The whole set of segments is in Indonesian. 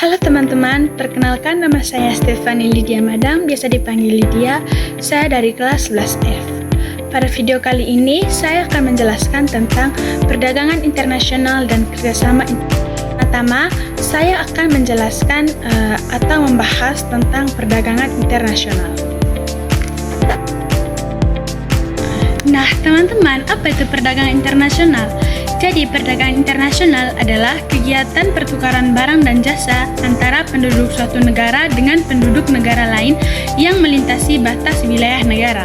Halo teman-teman, perkenalkan nama saya Stefani Lydia Madam, biasa dipanggil Lydia. Saya dari kelas 11F. Pada video kali ini, saya akan menjelaskan tentang perdagangan internasional dan kerjasama internasional. Pertama, saya akan menjelaskan atau membahas tentang perdagangan internasional. Nah, teman-teman, apa itu perdagangan internasional? Jadi, perdagangan internasional adalah kegiatan pertukaran barang dan jasa antara penduduk suatu negara dengan penduduk negara lain yang melintasi batas wilayah negara.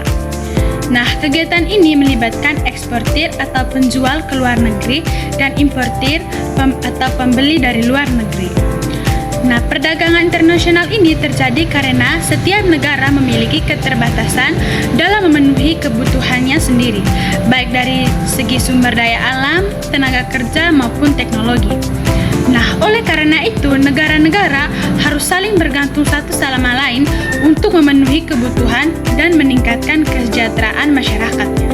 Nah, kegiatan ini melibatkan eksportir atau penjual ke luar negeri dan importir atau pembeli dari luar negeri. Nah, perdagangan internasional ini terjadi karena setiap negara memiliki keterbatasan dalam memenuhi kebutuhannya sendiri, baik dari segi sumber daya alam, tenaga kerja, maupun teknologi. Nah, oleh karena itu, negara-negara harus saling bergantung satu sama lain untuk memenuhi kebutuhan dan meningkatkan kesejahteraan masyarakatnya.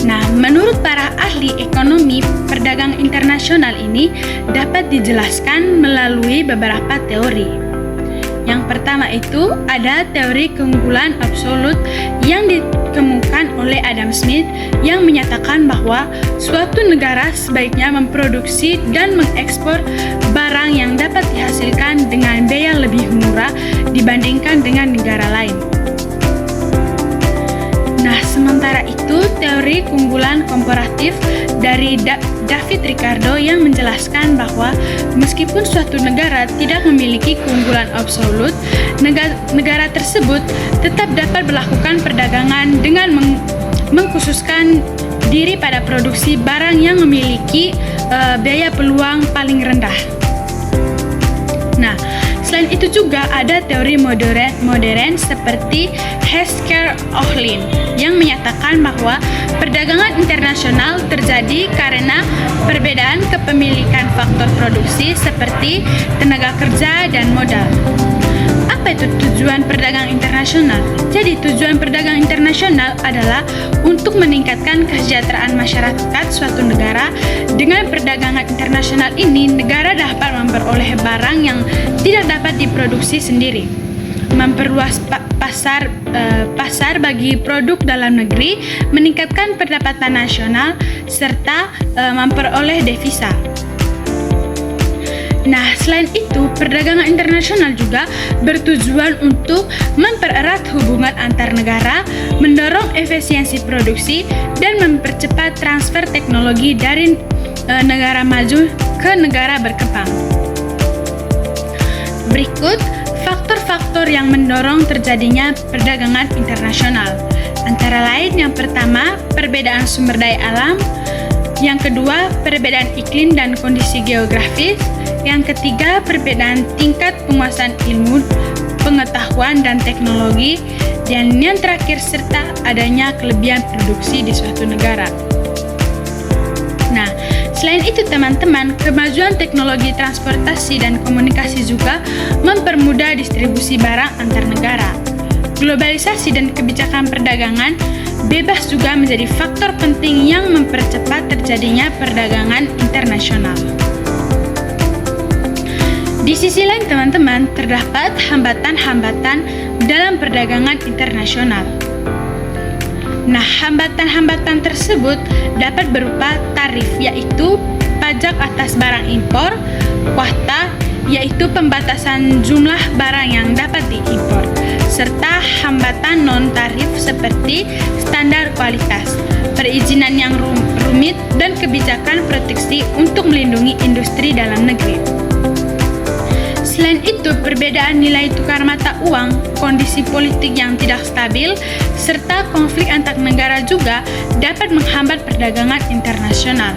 Nah, menurut para ahli ekonomi, perdagangan internasional ini dapat dijelaskan melalui beberapa teori. Yang pertama itu ada teori keunggulan absolut yang ditemukan oleh Adam Smith yang menyatakan bahwa suatu negara sebaiknya memproduksi dan mengekspor barang yang dapat dihasilkan dengan biaya lebih murah dibandingkan dengan negara lain. Nah, sementara itu, teori keunggulan komparatif dari David Ricardo yang menjelaskan bahwa meskipun suatu negara tidak memiliki keunggulan absolut, negara tersebut tetap dapat melakukan perdagangan dengan mengkhususkan diri pada produksi barang yang memiliki biaya peluang paling rendah. Nah, selain itu juga ada teori modern seperti Hesker-Ohlin yang menyatakan bahwa perdagangan internasional terjadi karena perbedaan kepemilikan faktor produksi seperti tenaga kerja dan modal. Apa itu tujuan perdagangan internasional? Jadi, tujuan perdagangan internasional adalah untuk meningkatkan kesejahteraan masyarakat suatu negara. Dengan perdagangan internasional ini, negara dapat memperoleh barang yang tidak dapat diproduksi sendiri, memperluas pasar bagi produk dalam negeri, meningkatkan pendapatan nasional, serta memperoleh devisa. Nah, selain itu, perdagangan internasional juga bertujuan untuk mempererat hubungan antar negara, mendorong efisiensi produksi, dan mempercepat transfer teknologi dari negara maju ke negara berkembang. Berikut faktor-faktor yang mendorong terjadinya perdagangan internasional. Antara lain, yang pertama, perbedaan sumber daya alam. Yang kedua, perbedaan iklim dan kondisi geografis. Yang ketiga, perbedaan tingkat penguasaan ilmu, pengetahuan, dan teknologi. Dan yang terakhir, serta adanya kelebihan produksi di suatu negara. Nah, selain itu teman-teman, kemajuan teknologi transportasi dan komunikasi juga mempermudah distribusi barang antar negara. Globalisasi dan kebijakan perdagangan bebas juga menjadi faktor penting yang mempercepat terjadinya perdagangan internasional. Di sisi lain teman-teman, terdapat hambatan-hambatan dalam perdagangan internasional. Nah, hambatan-hambatan tersebut dapat berupa tarif, yaitu pajak atas barang impor, kuota, yaitu pembatasan jumlah barang yang dapat diimpor, serta hambatan non-tarif seperti standar kualitas, perizinan yang rumit, dan kebijakan proteksi untuk melindungi industri dalam negeri. Selain itu, perbedaan nilai tukar mata uang, kondisi politik yang tidak stabil, serta konflik antar negara juga dapat menghambat perdagangan internasional.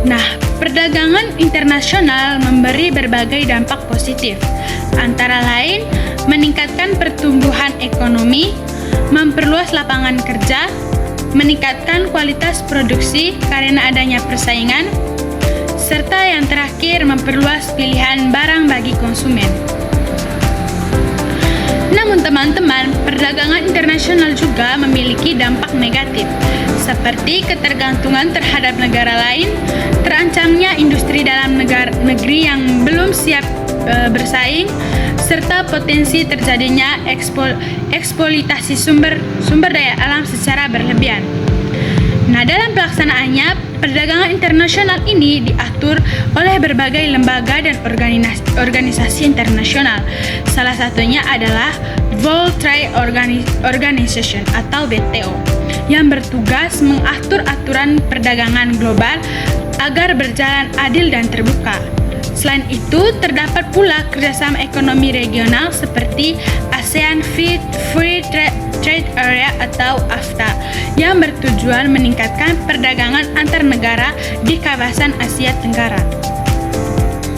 Nah, perdagangan internasional memberi berbagai dampak positif, antara lain meningkatkan pertumbuhan ekonomi, memperluas lapangan kerja, meningkatkan kualitas produksi karena adanya persaingan, serta yang terakhir memperluas pilihan barang bagi konsumen. Namun teman-teman, perdagangan internasional juga memiliki dampak negatif, seperti ketergantungan terhadap negara lain, terancamnya industri dalam negeri yang belum siap bersaing, serta potensi terjadinya eksploitasi sumber daya alam secara berlebihan. Nah, dalam pelaksanaannya, perdagangan internasional ini diatur oleh berbagai lembaga dan organisasi internasional. Salah satunya adalah World Trade Organization atau WTO, yang bertugas mengatur aturan perdagangan global agar berjalan adil dan terbuka. Selain itu, terdapat pula kerjasama ekonomi regional seperti ASEAN Free Trade Area atau AFTA yang bertujuan meningkatkan perdagangan antar negara di kawasan Asia Tenggara.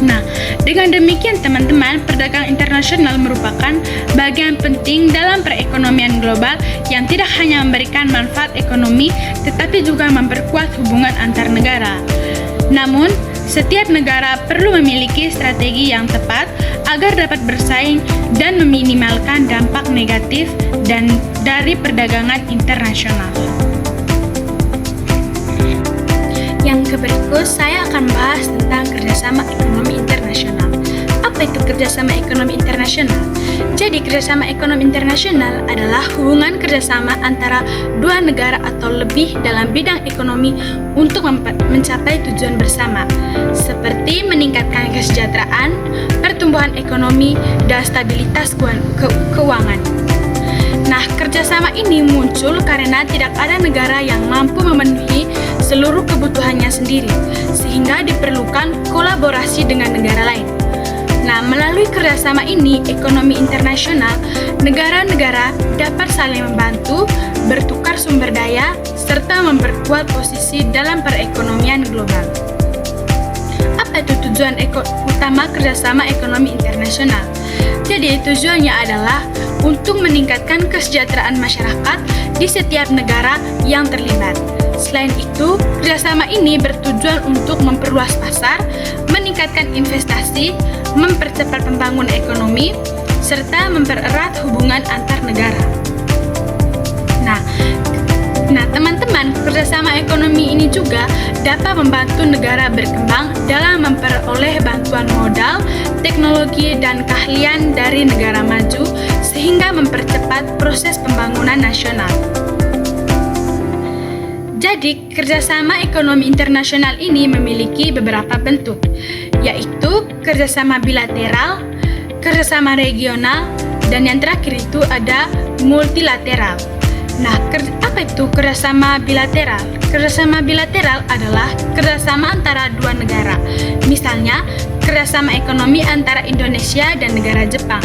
Nah, dengan demikian teman-teman, perdagangan internasional merupakan bagian penting dalam perekonomian global yang tidak hanya memberikan manfaat ekonomi, tetapi juga memperkuat hubungan antar negara. Namun, setiap negara perlu memiliki strategi yang tepat agar dapat bersaing dan meminimalkan dampak negatif dari perdagangan internasional. Yang berikut saya akan bahas tentang kerjasama ekonomi internasional. Apa itu kerjasama ekonomi internasional? Jadi, kerjasama ekonomi internasional adalah hubungan kerjasama antara dua negara atau lebih dalam bidang ekonomi untuk mencapai tujuan bersama, seperti meningkatkan kesejahteraan, pertumbuhan ekonomi, dan stabilitas keuangan. Nah, kerjasama ini muncul karena tidak ada negara yang mampu memenuhi seluruh kebutuhannya sendiri, sehingga diperlukan kolaborasi dengan negara lain. Nah, melalui kerjasama ini, ekonomi internasional, negara-negara dapat saling membantu, bertukar sumber daya, serta memperkuat posisi dalam perekonomian global. Apa itu tujuan utama kerjasama ekonomi internasional? Jadi, tujuannya adalah untuk meningkatkan kesejahteraan masyarakat di setiap negara yang terlibat. Selain itu, kerjasama ini bertujuan untuk memperluas pasar, meningkatkan investasi, mempercepat pembangunan ekonomi, serta mempererat hubungan antar negara. Nah, teman-teman, kerjasama ekonomi ini juga dapat membantu negara berkembang dalam memperoleh bantuan modal, teknologi, dan keahlian dari negara maju, sehingga mempercepat proses pembangunan nasional. Jadi, kerjasama ekonomi internasional ini memiliki beberapa bentuk, yaitu kerjasama bilateral, kerjasama regional, dan yang terakhir itu ada multilateral. Nah, apa itu kerjasama bilateral? Kerjasama bilateral adalah kerjasama antara dua negara. Misalnya, kerjasama ekonomi antara Indonesia dan negara Jepang.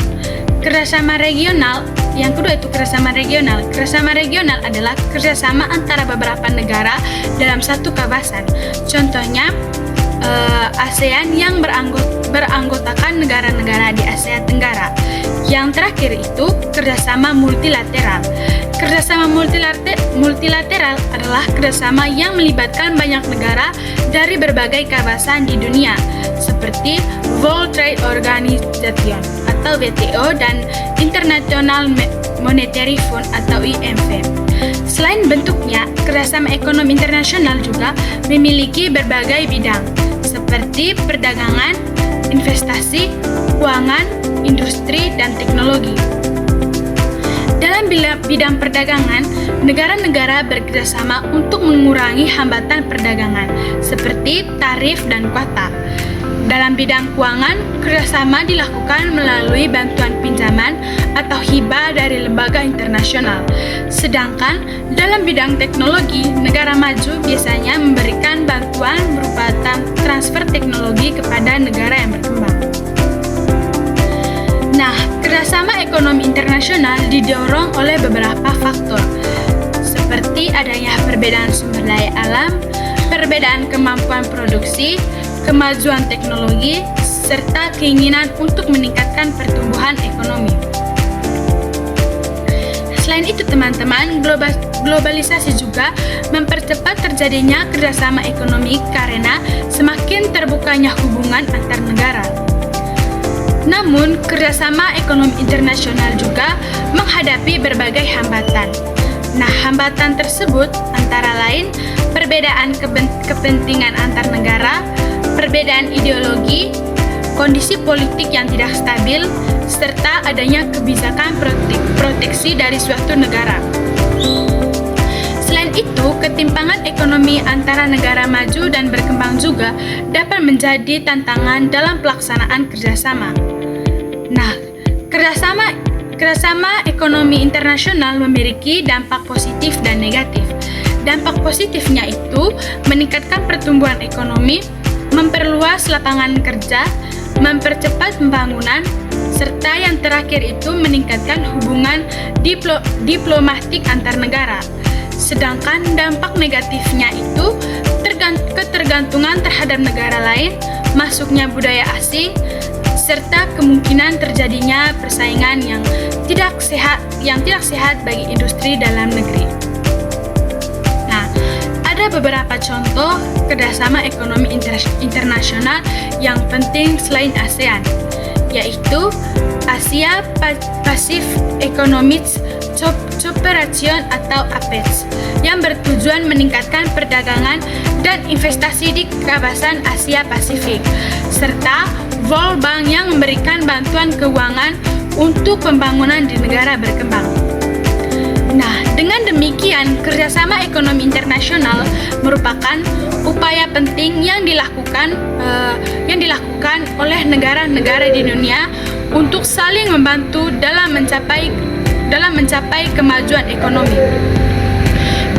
Kerjasama regional, yang kedua itu kerjasama regional. Kerjasama regional adalah kerjasama antara beberapa negara dalam satu kawasan. Contohnya, ASEAN yang beranggotakan negara-negara di Asia Tenggara. Yang terakhir itu kerjasama multilateral. Kerjasama multilateral adalah kerjasama yang melibatkan banyak negara dari berbagai kawasan di dunia, seperti World Trade Organization atau WTO dan International Monetary Fund atau IMF. Selain bentuknya, kerjasama ekonomi internasional juga memiliki berbagai bidang, seperti perdagangan, investasi, keuangan, industri, dan teknologi. Dalam bidang perdagangan, negara-negara bekerjasama untuk mengurangi hambatan perdagangan, seperti tarif dan kuota. Dalam bidang keuangan, kerjasama dilakukan melalui bantuan pinjaman atau hibah dari lembaga internasional. Sedangkan dalam bidang teknologi, negara maju biasanya memberikan bantuan berupa transfer teknologi kepada negara yang berkembang. Nah, kerjasama ekonomi internasional didorong oleh beberapa faktor, seperti adanya perbedaan sumber daya alam, perbedaan kemampuan produksi, kemajuan teknologi, serta keinginan untuk meningkatkan pertumbuhan ekonomi. Selain itu teman-teman, globalisasi juga mempercepat terjadinya kerjasama ekonomi karena semakin terbukanya hubungan antar negara. Namun, kerjasama ekonomi internasional juga menghadapi berbagai hambatan. Nah, hambatan tersebut antara lain perbedaan kepentingan antar negara, perbedaan ideologi, kondisi politik yang tidak stabil, serta adanya kebijakan proteksi dari suatu negara. Selain itu, ketimpangan ekonomi antara negara maju dan berkembang juga dapat menjadi tantangan dalam pelaksanaan kerjasama. Nah, kerjasama ekonomi internasional memiliki dampak positif dan negatif. Dampak positifnya itu meningkatkan pertumbuhan ekonomi, memperluas lapangan kerja, mempercepat pembangunan, serta yang terakhir itu meningkatkan hubungan diplomatik antar negara. Sedangkan dampak negatifnya itu ketergantungan terhadap negara lain, masuknya budaya asing, serta kemungkinan terjadinya persaingan yang tidak sehat bagi industri dalam negeri. Nah, ada beberapa contoh kerjasama ekonomi internasional yang penting selain ASEAN, yaitu Asia Pacific Economic Cooperation atau APEC, yang bertujuan meningkatkan perdagangan dan investasi di kawasan Asia Pasifik, serta World Bank yang memberikan bantuan keuangan untuk pembangunan di negara berkembang. Nah, dengan demikian, kerjasama ekonomi internasional merupakan upaya penting yang dilakukan oleh negara-negara di dunia untuk saling membantu dalam mencapai kemajuan ekonomi.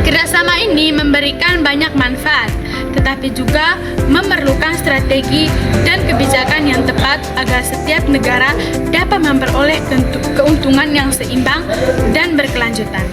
Kerjasama ini memberikan banyak manfaat, tetapi juga memerlukan strategi dan kebijakan yang tepat agar setiap negara dapat memperoleh keuntungan yang seimbang dan berkelanjutan.